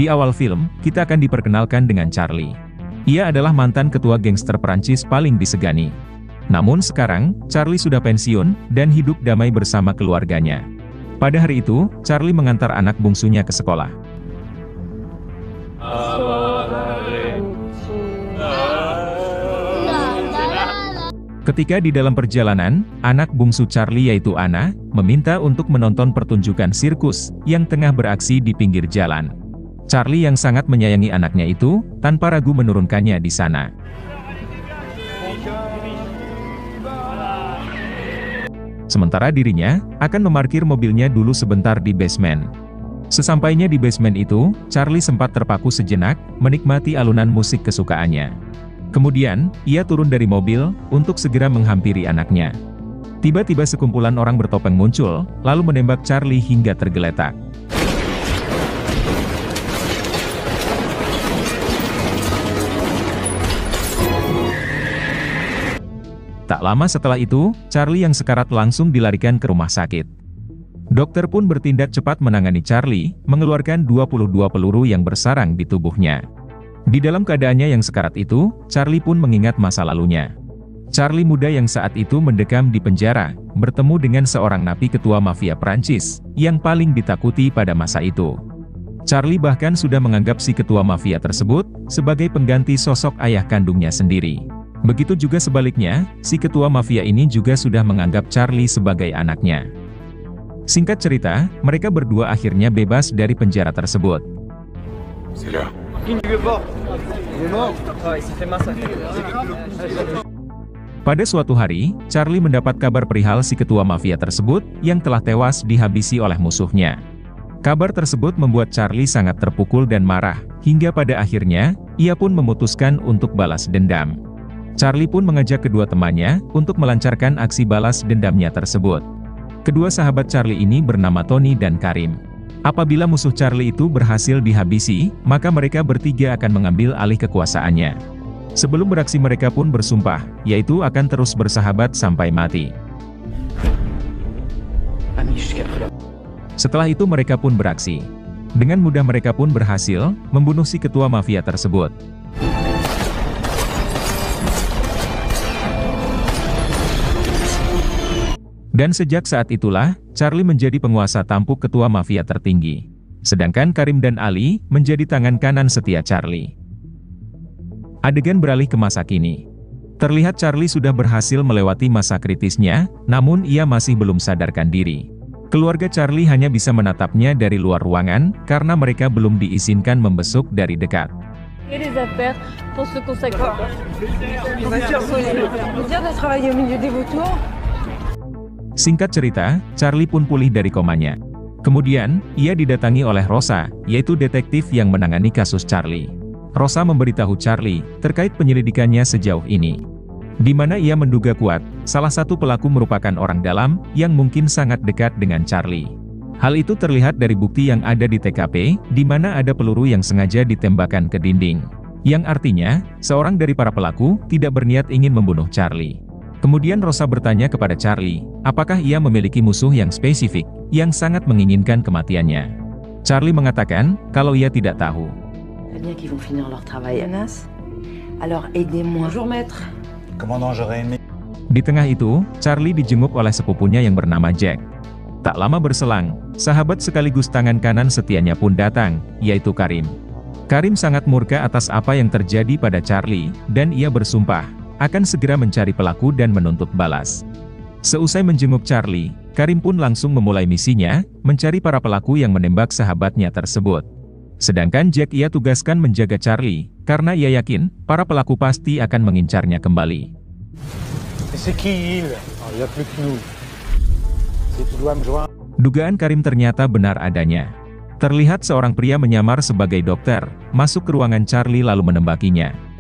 Di awal film, kita akan diperkenalkan dengan Charlie. Ia adalah mantan ketua gangster Prancis paling disegani. Namun sekarang, Charlie sudah pensiun, dan hidup damai bersama keluarganya. Pada hari itu, Charlie mengantar anak bungsunya ke sekolah. Ketika di dalam perjalanan, anak bungsu Charlie yaitu Anna, meminta untuk menonton pertunjukan sirkus, yang tengah beraksi di pinggir jalan. Charlie yang sangat menyayangi anaknya itu, tanpa ragu menurunkannya di sana. Sementara dirinya, akan memarkir mobilnya dulu sebentar di basement. Sesampainya di basement itu, Charlie sempat terpaku sejenak, menikmati alunan musik kesukaannya. Kemudian, ia turun dari mobil, untuk segera menghampiri anaknya. Tiba-tiba sekumpulan orang bertopeng muncul, lalu menembak Charlie hingga tergeletak. Tak lama setelah itu, Charlie yang sekarat langsung dilarikan ke rumah sakit. Dokter pun bertindak cepat menangani Charlie, mengeluarkan 22 peluru yang bersarang di tubuhnya. Di dalam keadaannya yang sekarat itu, Charlie pun mengingat masa lalunya. Charlie muda yang saat itu mendekam di penjara, bertemu dengan seorang napi ketua mafia Prancis, yang paling ditakuti pada masa itu. Charlie bahkan sudah menganggap si ketua mafia tersebut, sebagai pengganti sosok ayah kandungnya sendiri. Begitu juga sebaliknya, si ketua mafia ini juga sudah menganggap Charlie sebagai anaknya. Singkat cerita, mereka berdua akhirnya bebas dari penjara tersebut. Pada suatu hari, Charlie mendapat kabar perihal si ketua mafia tersebut, yang telah tewas dihabisi oleh musuhnya. Kabar tersebut membuat Charlie sangat terpukul dan marah, hingga pada akhirnya, ia pun memutuskan untuk balas dendam. Charlie pun mengajak kedua temannya, untuk melancarkan aksi balas dendamnya tersebut. Kedua sahabat Charlie ini bernama Tony dan Karim. Apabila musuh Charlie itu berhasil dihabisi, maka mereka bertiga akan mengambil alih kekuasaannya. Sebelum beraksi mereka pun bersumpah, yaitu akan terus bersahabat sampai mati. Setelah itu mereka pun beraksi. Dengan mudah mereka pun berhasil, membunuh si ketua mafia tersebut. Dan sejak saat itulah, Charlie menjadi penguasa tampuk ketua mafia tertinggi. Sedangkan Karim dan Ali, menjadi tangan kanan setia Charlie. Adegan beralih ke masa kini. Terlihat Charlie sudah berhasil melewati masa kritisnya, namun ia masih belum sadarkan diri. Keluarga Charlie hanya bisa menatapnya dari luar ruangan, karena mereka belum diizinkan membesuk dari dekat. Singkat cerita, Charlie pun pulih dari komanya. Kemudian, ia didatangi oleh Rosa, yaitu detektif yang menangani kasus Charlie. Rosa memberitahu Charlie, terkait penyelidikannya sejauh ini. Di mana ia menduga kuat, salah satu pelaku merupakan orang dalam, yang mungkin sangat dekat dengan Charlie. Hal itu terlihat dari bukti yang ada di TKP, di mana ada peluru yang sengaja ditembakkan ke dinding. Yang artinya, seorang dari para pelaku, tidak berniat ingin membunuh Charlie. Kemudian Rosa bertanya kepada Charlie, apakah ia memiliki musuh yang spesifik, yang sangat menginginkan kematiannya. Charlie mengatakan, kalau ia tidak tahu. Di tengah itu, Charlie dijenguk oleh sepupunya yang bernama Jack. Tak lama berselang, sahabat sekaligus tangan kanan setianya pun datang, yaitu Karim. Karim sangat murka atas apa yang terjadi pada Charlie, dan ia bersumpah, akan segera mencari pelaku dan menuntut balas. Seusai menjenguk Charlie, Karim pun langsung memulai misinya, mencari para pelaku yang menembak sahabatnya tersebut. Sedangkan Jack ia tugaskan menjaga Charlie, karena ia yakin, para pelaku pasti akan mengincarnya kembali. Dugaan Karim ternyata benar adanya. Terlihat seorang pria menyamar sebagai dokter, masuk ke ruangan Charlie lalu menembakinya.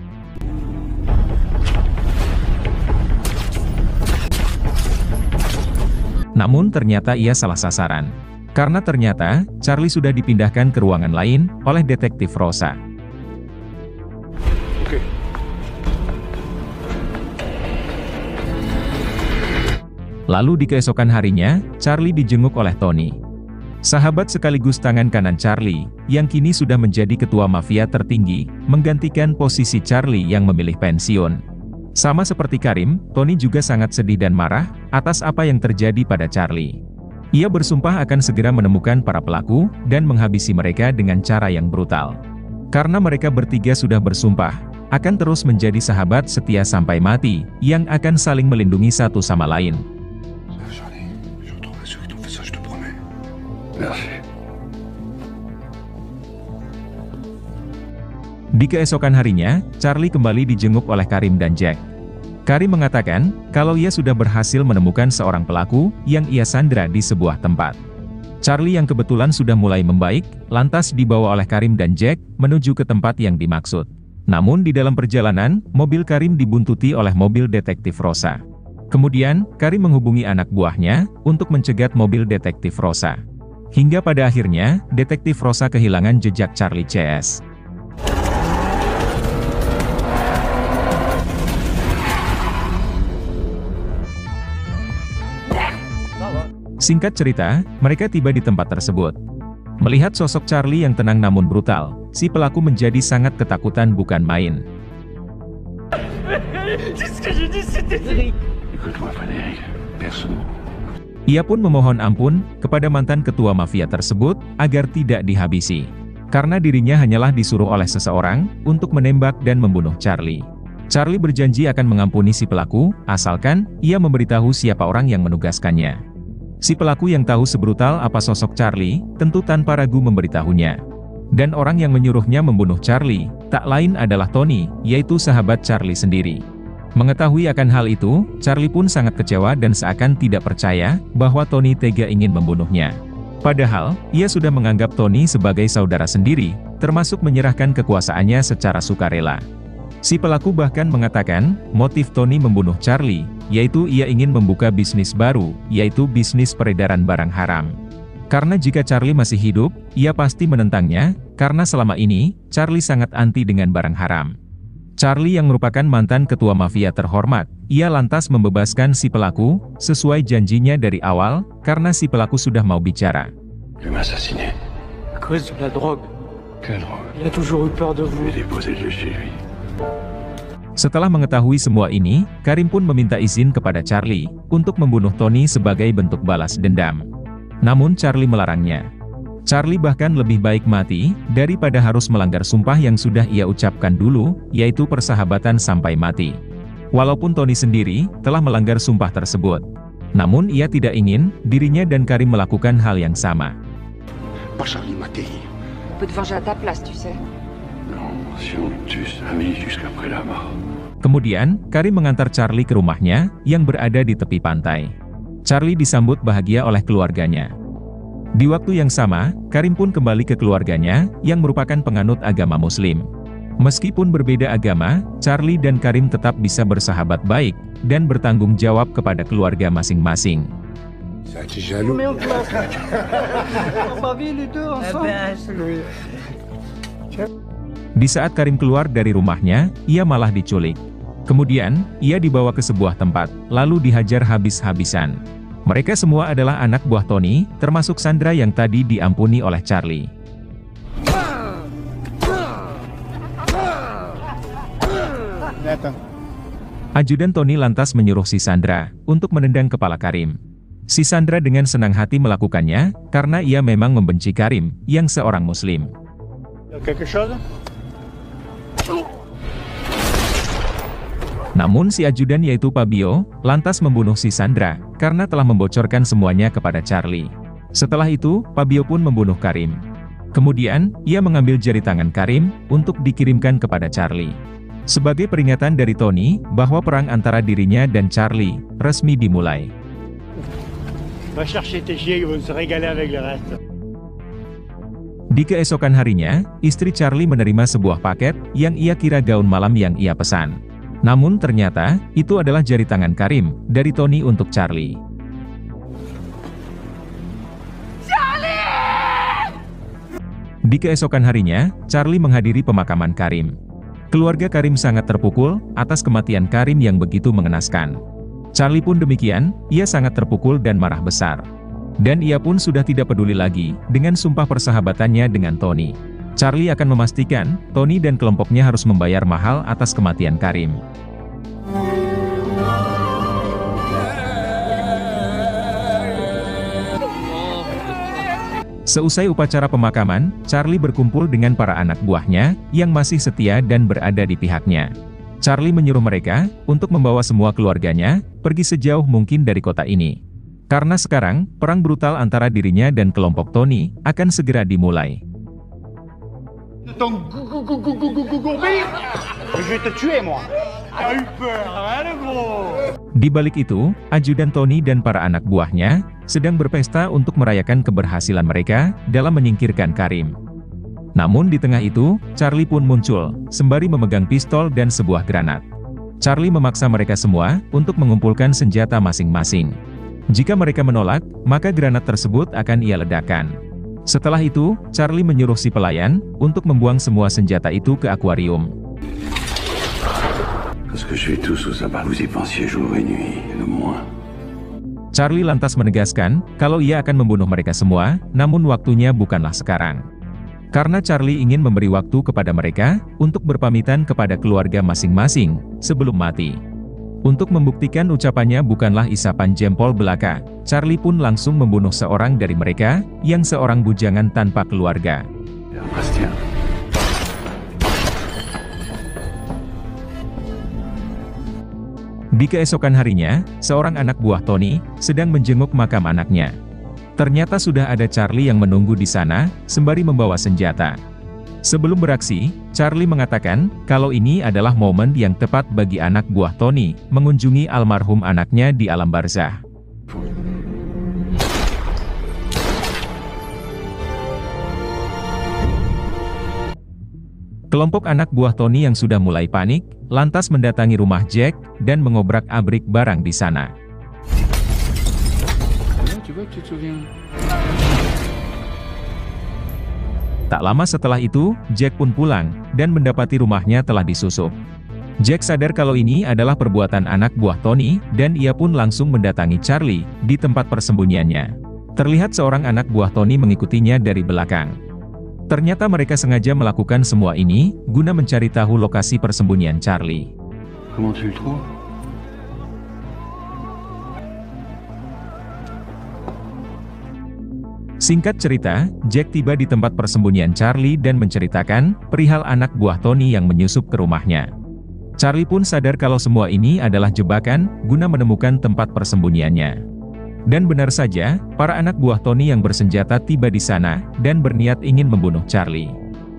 Namun ternyata ia salah sasaran. Karena ternyata, Charlie sudah dipindahkan ke ruangan lain, oleh detektif Rosa. Lalu di keesokan harinya, Charlie dijenguk oleh Tony. Sahabat sekaligus tangan kanan Charlie, yang kini sudah menjadi ketua mafia tertinggi, menggantikan posisi Charlie yang memilih pensiun. Sama seperti Karim, Tony juga sangat sedih dan marah atas apa yang terjadi pada Charlie. Ia bersumpah akan segera menemukan para pelaku dan menghabisi mereka dengan cara yang brutal. Karena mereka bertiga sudah bersumpah akan terus menjadi sahabat setia sampai mati, yang akan saling melindungi satu sama lain. Di keesokan harinya, Charlie kembali dijenguk oleh Karim dan Jack. Karim mengatakan kalau ia sudah berhasil menemukan seorang pelaku yang ia sandra di sebuah tempat. Charlie yang kebetulan sudah mulai membaik, lantas dibawa oleh Karim dan Jack menuju ke tempat yang dimaksud. Namun di dalam perjalanan, mobil Karim dibuntuti oleh mobil detektif Rosa. Kemudian, Karim menghubungi anak buahnya untuk mencegat mobil detektif Rosa. Hingga pada akhirnya, detektif Rosa kehilangan jejak Charlie CS. Singkat cerita, mereka tiba di tempat tersebut. Melihat sosok Charlie yang tenang namun brutal, si pelaku menjadi sangat ketakutan bukan main. Ia pun memohon ampun kepada mantan ketua mafia tersebut agar tidak dihabisi. Karena dirinya hanyalah disuruh oleh seseorang untuk menembak dan membunuh Charlie. Charlie berjanji akan mengampuni si pelaku, asalkan ia memberitahu siapa orang yang menugaskannya. Si pelaku yang tahu sebrutal apa sosok Charlie, tentu tanpa ragu memberitahunya. Dan orang yang menyuruhnya membunuh Charlie, tak lain adalah Tony, yaitu sahabat Charlie sendiri. Mengetahui akan hal itu, Charlie pun sangat kecewa dan seakan tidak percaya bahwa Tony tega ingin membunuhnya. Padahal, ia sudah menganggap Tony sebagai saudara sendiri, termasuk menyerahkan kekuasaannya secara sukarela. Si pelaku bahkan mengatakan, motif Tony membunuh Charlie, yaitu ia ingin membuka bisnis baru, yaitu bisnis peredaran barang haram. Karena jika Charlie masih hidup, ia pasti menentangnya, karena selama ini, Charlie sangat anti dengan barang haram. Charlie yang merupakan mantan ketua mafia terhormat, ia lantas membebaskan si pelaku, sesuai janjinya dari awal, karena si pelaku sudah mau bicara. Setelah mengetahui semua ini, Karim pun meminta izin kepada Charlie, untuk membunuh Tony sebagai bentuk balas dendam. Namun Charlie melarangnya. Charlie bahkan lebih baik mati, daripada harus melanggar sumpah yang sudah ia ucapkan dulu, yaitu persahabatan sampai mati. Walaupun Tony sendiri, telah melanggar sumpah tersebut. Namun ia tidak ingin, dirinya dan Karim melakukan hal yang sama. Kemudian, Karim mengantar Charlie ke rumahnya, yang berada di tepi pantai. Charlie disambut bahagia oleh keluarganya. Di waktu yang sama, Karim pun kembali ke keluarganya, yang merupakan penganut agama Muslim. Meskipun berbeda agama, Charlie dan Karim tetap bisa bersahabat baik, dan bertanggung jawab kepada keluarga masing-masing. Di saat Karim keluar dari rumahnya, ia malah diculik. Kemudian, ia dibawa ke sebuah tempat, lalu dihajar habis-habisan. Mereka semua adalah anak buah Tony, termasuk Sandra yang tadi diampuni oleh Charlie. Ajudan Tony lantas menyuruh si Sandra untuk menendang kepala Karim. Si Sandra dengan senang hati melakukannya, karena ia memang membenci Karim, yang seorang Muslim. Namun si ajudan yaitu Fabio, lantas membunuh si Sandra, karena telah membocorkan semuanya kepada Charlie. Setelah itu, Fabio pun membunuh Karim. Kemudian, ia mengambil jari tangan Karim, untuk dikirimkan kepada Charlie. Sebagai peringatan dari Tony, bahwa perang antara dirinya dan Charlie, resmi dimulai. Di keesokan harinya, istri Charlie menerima sebuah paket, yang ia kira gaun malam yang ia pesan. Namun ternyata, itu adalah jari tangan Karim, dari Tony untuk Charlie. Di keesokan harinya, Charlie menghadiri pemakaman Karim. Keluarga Karim sangat terpukul, atas kematian Karim yang begitu mengenaskan. Charlie pun demikian, ia sangat terpukul dan marah besar. Dan ia pun sudah tidak peduli lagi dengan sumpah persahabatannya dengan Tony. Charlie akan memastikan Tony dan kelompoknya harus membayar mahal atas kematian Karim. Seusai upacara pemakaman, Charlie berkumpul dengan para anak buahnya yang masih setia dan berada di pihaknya. Charlie menyuruh mereka untuk membawa semua keluarganya pergi sejauh mungkin dari kota ini. Karena sekarang, perang brutal antara dirinya dan kelompok Tony akan segera dimulai. Di balik itu, ajudan Tony dan para anak buahnya sedang berpesta untuk merayakan keberhasilan mereka dalam menyingkirkan Karim. Namun di tengah itu, Charlie pun muncul, sembari memegang pistol dan sebuah granat. Charlie memaksa mereka semua untuk mengumpulkan senjata masing-masing. Jika mereka menolak, maka granat tersebut akan ia ledakkan. Setelah itu, Charlie menyuruh si pelayan untuk membuang semua senjata itu ke akuarium. Charlie lantas menegaskan kalau ia akan membunuh mereka semua, namun waktunya bukanlah sekarang. Karena Charlie ingin memberi waktu kepada mereka untuk berpamitan kepada keluarga masing-masing sebelum mati. Untuk membuktikan ucapannya bukanlah isapan jempol belaka, Charlie pun langsung membunuh seorang dari mereka, yang seorang bujangan tanpa keluarga. Di keesokan harinya, seorang anak buah Tony sedang menjenguk makam anaknya. Ternyata sudah ada Charlie yang menunggu di sana, sembari membawa senjata. Sebelum beraksi, Charlie mengatakan kalau ini adalah momen yang tepat bagi anak buah Tony mengunjungi almarhum anaknya di alam barzah. Kelompok anak buah Tony yang sudah mulai panik, lantas mendatangi rumah Jack dan mengobrak-abrik barang di sana. Tak lama setelah itu, Jack pun pulang, dan mendapati rumahnya telah disusup. Jack sadar kalau ini adalah perbuatan anak buah Tony, dan ia pun langsung mendatangi Charlie di tempat persembunyiannya. Terlihat seorang anak buah Tony mengikutinya dari belakang. Ternyata mereka sengaja melakukan semua ini, guna mencari tahu lokasi persembunyian Charlie. Comment tu le trouves? Singkat cerita, Jack tiba di tempat persembunyian Charlie dan menceritakan perihal anak buah Tony yang menyusup ke rumahnya. Charlie pun sadar kalau semua ini adalah jebakan, guna menemukan tempat persembunyiannya. Dan benar saja, para anak buah Tony yang bersenjata tiba di sana, dan berniat ingin membunuh Charlie.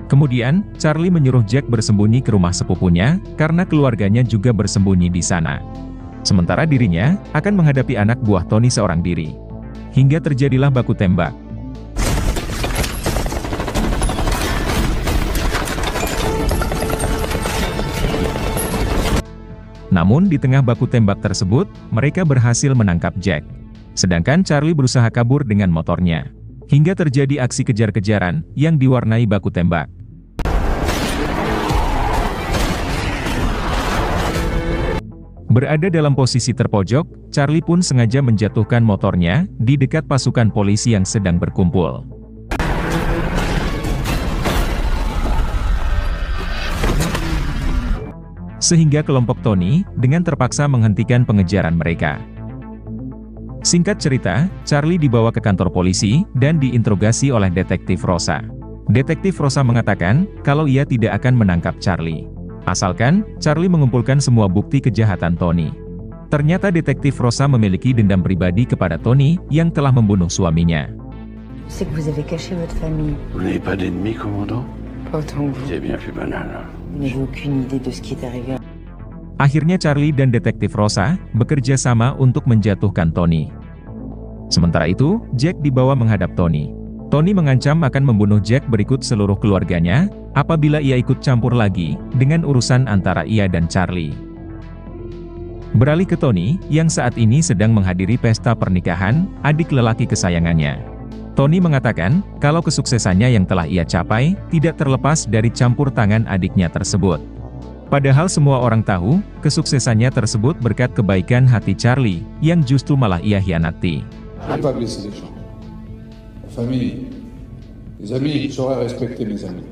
Kemudian, Charlie menyuruh Jack bersembunyi ke rumah sepupunya, karena keluarganya juga bersembunyi di sana. Sementara dirinya, akan menghadapi anak buah Tony seorang diri. Hingga terjadilah baku tembak. Namun di tengah baku tembak tersebut, mereka berhasil menangkap Jack. Sedangkan Charlie berusaha kabur dengan motornya. Hingga terjadi aksi kejar-kejaran yang diwarnai baku tembak. Berada dalam posisi terpojok, Charlie pun sengaja menjatuhkan motornya di dekat pasukan polisi yang sedang berkumpul. Sehingga kelompok Tony dengan terpaksa menghentikan pengejaran mereka. Singkat cerita, Charlie dibawa ke kantor polisi dan diinterogasi oleh Detektif Rosa. Detektif Rosa mengatakan kalau ia tidak akan menangkap Charlie, asalkan Charlie mengumpulkan semua bukti kejahatan Tony. Ternyata Detektif Rosa memiliki dendam pribadi kepada Tony yang telah membunuh suaminya. C'est que vous avez caché votre famille. Vous n'avez pas d'ennemis, commandant? Pas autant que vous. C'est bien plus banal. Vous n'avez aucune idée de ce qui est arrivé. Akhirnya Charlie dan Detektif Rosa bekerja sama untuk menjatuhkan Tony. Sementara itu, Jack dibawa menghadap Tony. Tony mengancam akan membunuh Jack berikut seluruh keluarganya, apabila ia ikut campur lagi dengan urusan antara ia dan Charlie. Beralih ke Tony, yang saat ini sedang menghadiri pesta pernikahan adik lelaki kesayangannya. Tony mengatakan kalau kesuksesannya yang telah ia capai tidak terlepas dari campur tangan adiknya tersebut. Padahal semua orang tahu, kesuksesannya tersebut berkat kebaikan hati Charlie, yang justru malah ia hianati. famille, les amis, je saurais respecter mes amis.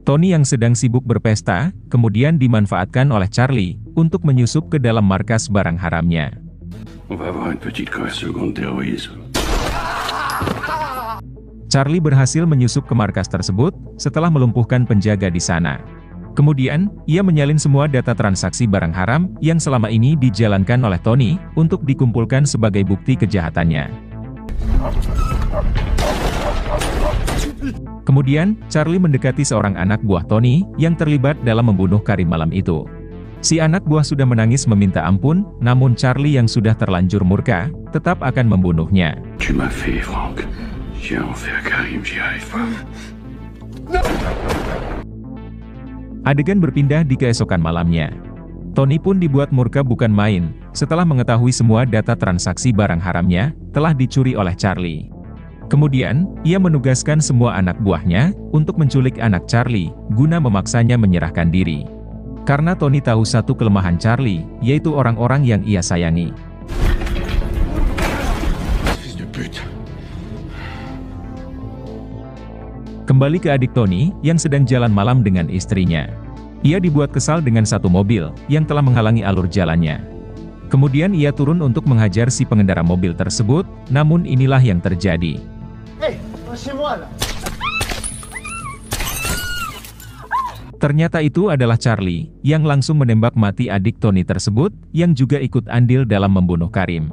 Tony yang sedang sibuk berpesta, kemudian dimanfaatkan oleh Charlie untuk menyusup ke dalam markas barang haramnya. On va avoir une petite conversation de terrorisme. Charlie berhasil menyusup ke markas tersebut setelah melumpuhkan penjaga di sana. Kemudian, ia menyalin semua data transaksi barang haram yang selama ini dijalankan oleh Tony untuk dikumpulkan sebagai bukti kejahatannya. Kemudian, Charlie mendekati seorang anak buah Tony yang terlibat dalam membunuh Karim malam itu. Si anak buah sudah menangis meminta ampun, namun Charlie yang sudah terlanjur murka, tetap akan membunuhnya. Tu m'as fait, Franck. J'ai en fait à Karim, j'y arrive pas. Adegan berpindah di keesokan malamnya. Tony pun dibuat murka bukan main, setelah mengetahui semua data transaksi barang haramnya telah dicuri oleh Charlie. Kemudian, ia menugaskan semua anak buahnya untuk menculik anak Charlie, guna memaksanya menyerahkan diri. Karena Tony tahu satu kelemahan Charlie, yaitu orang-orang yang ia sayangi. Fils de pute. Kembali ke adik Tony, yang sedang jalan malam dengan istrinya. Ia dibuat kesal dengan satu mobil, yang telah menghalangi alur jalannya. Kemudian ia turun untuk menghajar si pengendara mobil tersebut, namun inilah yang terjadi. Ternyata itu adalah Charlie, yang langsung menembak mati adik Tony tersebut, yang juga ikut andil dalam membunuh Karim.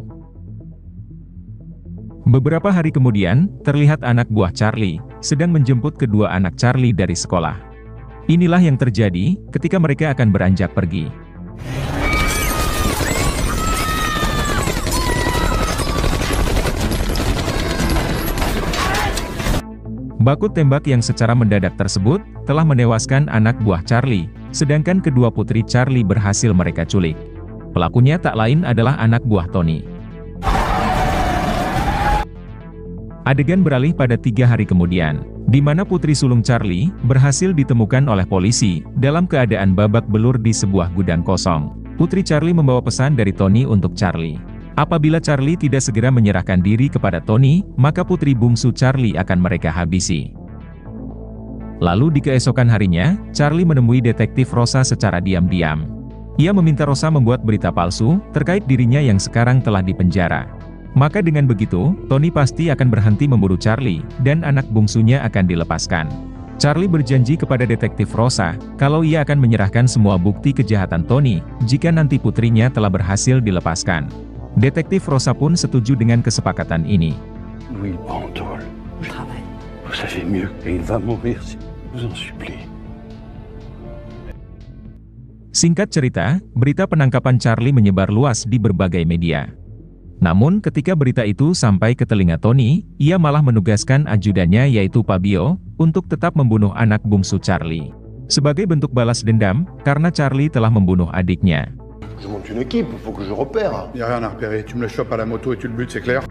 Beberapa hari kemudian, terlihat anak buah Charlie, sedang menjemput kedua anak Charlie dari sekolah. Inilah yang terjadi, ketika mereka akan beranjak pergi. Baku tembak yang secara mendadak tersebut, telah menewaskan anak buah Charlie, sedangkan kedua putri Charlie berhasil mereka culik. Pelakunya tak lain adalah anak buah Tony. Adegan beralih pada 3 hari kemudian, di mana putri sulung Charlie, berhasil ditemukan oleh polisi, dalam keadaan babak belur di sebuah gudang kosong. Putri Charlie membawa pesan dari Tony untuk Charlie. Apabila Charlie tidak segera menyerahkan diri kepada Tony, maka putri bungsu Charlie akan mereka habisi. Lalu di keesokan harinya, Charlie menemui detektif Rosa secara diam-diam. Ia meminta Rosa membuat berita palsu, terkait dirinya yang sekarang telah dipenjara. Maka dengan begitu, Tony pasti akan berhenti memburu Charlie, dan anak bungsunya akan dilepaskan. Charlie berjanji kepada detektif Rosa, kalau ia akan menyerahkan semua bukti kejahatan Tony, jika nanti putrinya telah berhasil dilepaskan. Detektif Rosa pun setuju dengan kesepakatan ini. Louis Brandol. Vous savez mieux, et il va mourir si vous en supplie. Singkat cerita, berita penangkapan Charlie menyebar luas di berbagai media. Namun ketika berita itu sampai ke telinga Tony, ia malah menugaskan ajudannya yaitu Fabio, untuk tetap membunuh anak bungsu Charlie. Sebagai bentuk balas dendam, karena Charlie telah membunuh adiknya. Je monte une équipe, faut que je repère. Y a rien à repérer, tu me le chopes à la moto et tu le butes, c'est clair?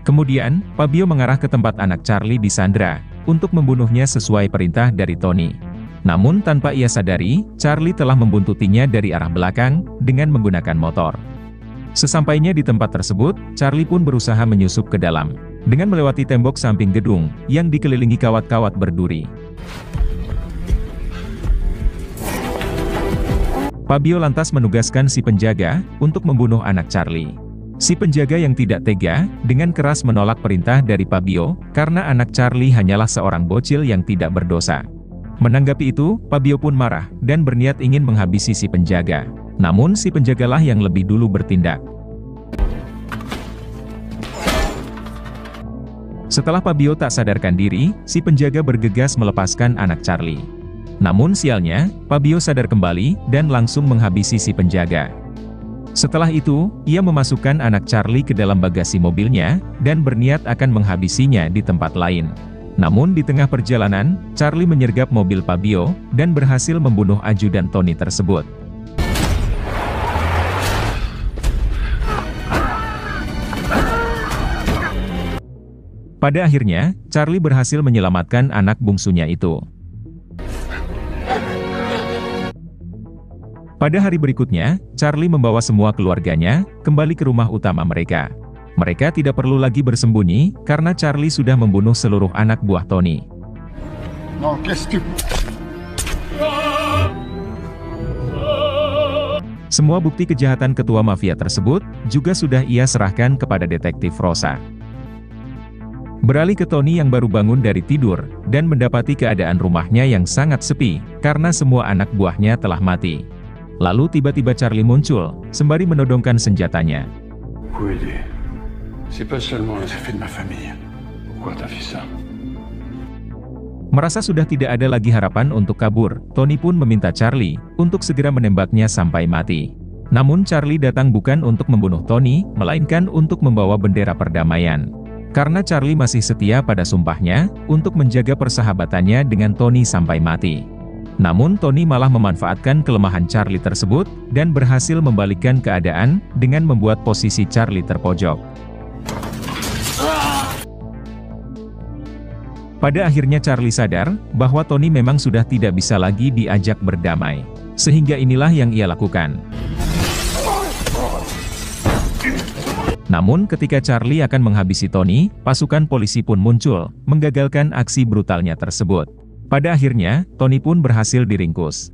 Kemudian, Fabio mengarah ke tempat anak Charlie disandra, untuk membunuhnya sesuai perintah dari Tony. Namun tanpa ia sadari, Charlie telah membuntutinya dari arah belakang, dengan menggunakan motor. Sesampainya di tempat tersebut, Charlie pun berusaha menyusup ke dalam, dengan melewati tembok samping gedung, yang dikelilingi kawat-kawat berduri. Fabio lantas menugaskan si penjaga, untuk membunuh anak Charlie. Si penjaga yang tidak tega, dengan keras menolak perintah dari Fabio, karena anak Charlie hanyalah seorang bocil yang tidak berdosa. Menanggapi itu, Fabio pun marah, dan berniat ingin menghabisi si penjaga. Namun si penjagalah yang lebih dulu bertindak. Setelah Fabio tak sadarkan diri, si penjaga bergegas melepaskan anak Charlie. Namun sialnya, Fabio sadar kembali, dan langsung menghabisi si penjaga. Setelah itu, ia memasukkan anak Charlie ke dalam bagasi mobilnya, dan berniat akan menghabisinya di tempat lain. Namun di tengah perjalanan, Charlie menyergap mobil Fabio, dan berhasil membunuh ajudan Tony tersebut. Pada akhirnya, Charlie berhasil menyelamatkan anak bungsunya itu. Pada hari berikutnya, Charlie membawa semua keluarganya, kembali ke rumah utama mereka. Mereka tidak perlu lagi bersembunyi, karena Charlie sudah membunuh seluruh anak buah Tony. Non, qu'est-ce que... Semua bukti kejahatan ketua mafia tersebut, juga sudah ia serahkan kepada detektif Rosa. Beralih ke Tony yang baru bangun dari tidur, dan mendapati keadaan rumahnya yang sangat sepi, karena semua anak buahnya telah mati. Lalu tiba-tiba Charlie muncul, sembari menodongkan senjatanya. Pourquoi aider? C'est pas seulement les effets de ma famille. Pourquoi t'as fait ça? Merasa sudah tidak ada lagi harapan untuk kabur, Tony pun meminta Charlie untuk segera menembaknya sampai mati. Namun Charlie datang bukan untuk membunuh Tony, melainkan untuk membawa bendera perdamaian. Karena Charlie masih setia pada sumpahnya untuk menjaga persahabatannya dengan Tony sampai mati. Namun Tony malah memanfaatkan kelemahan Charlie tersebut dan berhasil membalikkan keadaan dengan membuat posisi Charlie terpojok. Pada akhirnya Charlie sadar bahwa Tony memang sudah tidak bisa lagi diajak berdamai. Sehingga inilah yang ia lakukan. Namun ketika Charlie akan menghabisi Tony, pasukan polisi pun muncul, menggagalkan aksi brutalnya tersebut. Pada akhirnya, Tony pun berhasil diringkus.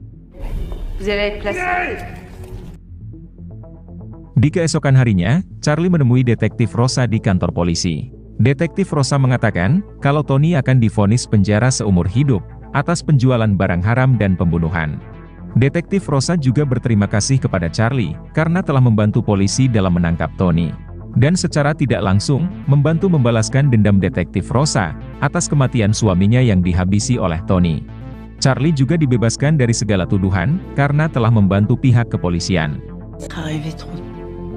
Di keesokan harinya, Charlie menemui detektif Rosa di kantor polisi. Detektif Rosa mengatakan, kalau Tony akan divonis penjara seumur hidup, atas penjualan barang haram dan pembunuhan. Detektif Rosa juga berterima kasih kepada Charlie, karena telah membantu polisi dalam menangkap Tony. Dan secara tidak langsung, membantu membalaskan dendam detektif Rosa, atas kematian suaminya yang dihabisi oleh Tony. Charlie juga dibebaskan dari segala tuduhan, karena telah membantu pihak kepolisian.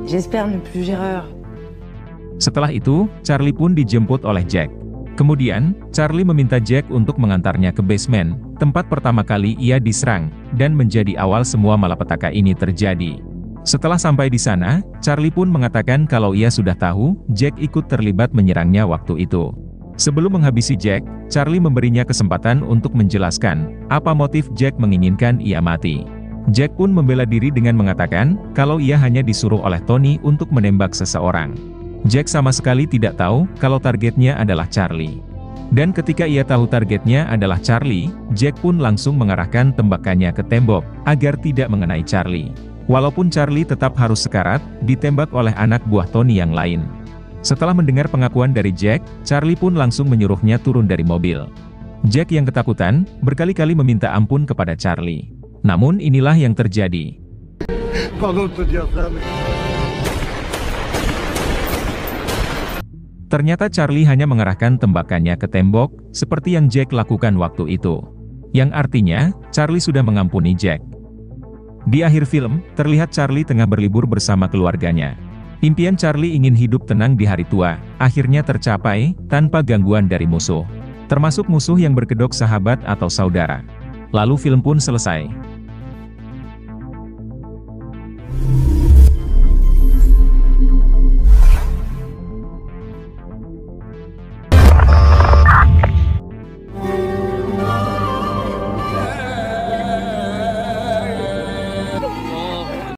J'espère ne plus erreur. Setelah itu, Charlie pun dijemput oleh Jack. Kemudian, Charlie meminta Jack untuk mengantarnya ke basement, tempat pertama kali ia diserang, dan menjadi awal semua malapetaka ini terjadi. Setelah sampai di sana, Charlie pun mengatakan kalau ia sudah tahu, Jack ikut terlibat menyerangnya waktu itu. Sebelum menghabisi Jack, Charlie memberinya kesempatan untuk menjelaskan, apa motif Jack menginginkan ia mati. Jack pun membela diri dengan mengatakan, kalau ia hanya disuruh oleh Tony untuk menembak seseorang. Jack sama sekali tidak tahu kalau targetnya adalah Charlie. Dan ketika ia tahu targetnya adalah Charlie, Jack pun langsung mengarahkan tembakannya ke tembok, agar tidak mengenai Charlie. Walaupun Charlie tetap harus sekarat, ditembak oleh anak buah Tony yang lain. Setelah mendengar pengakuan dari Jack, Charlie pun langsung menyuruhnya turun dari mobil. Jack yang ketakutan, berkali-kali meminta ampun kepada Charlie. Namun inilah yang terjadi. Ternyata Charlie hanya mengarahkan tembakannya ke tembok, seperti yang Jack lakukan waktu itu. Yang artinya, Charlie sudah mengampuni Jack. Di akhir film, terlihat Charlie tengah berlibur bersama keluarganya. Impian Charlie ingin hidup tenang di hari tua, akhirnya tercapai, tanpa gangguan dari musuh. Termasuk musuh yang berkedok sahabat atau saudara. Lalu film pun selesai.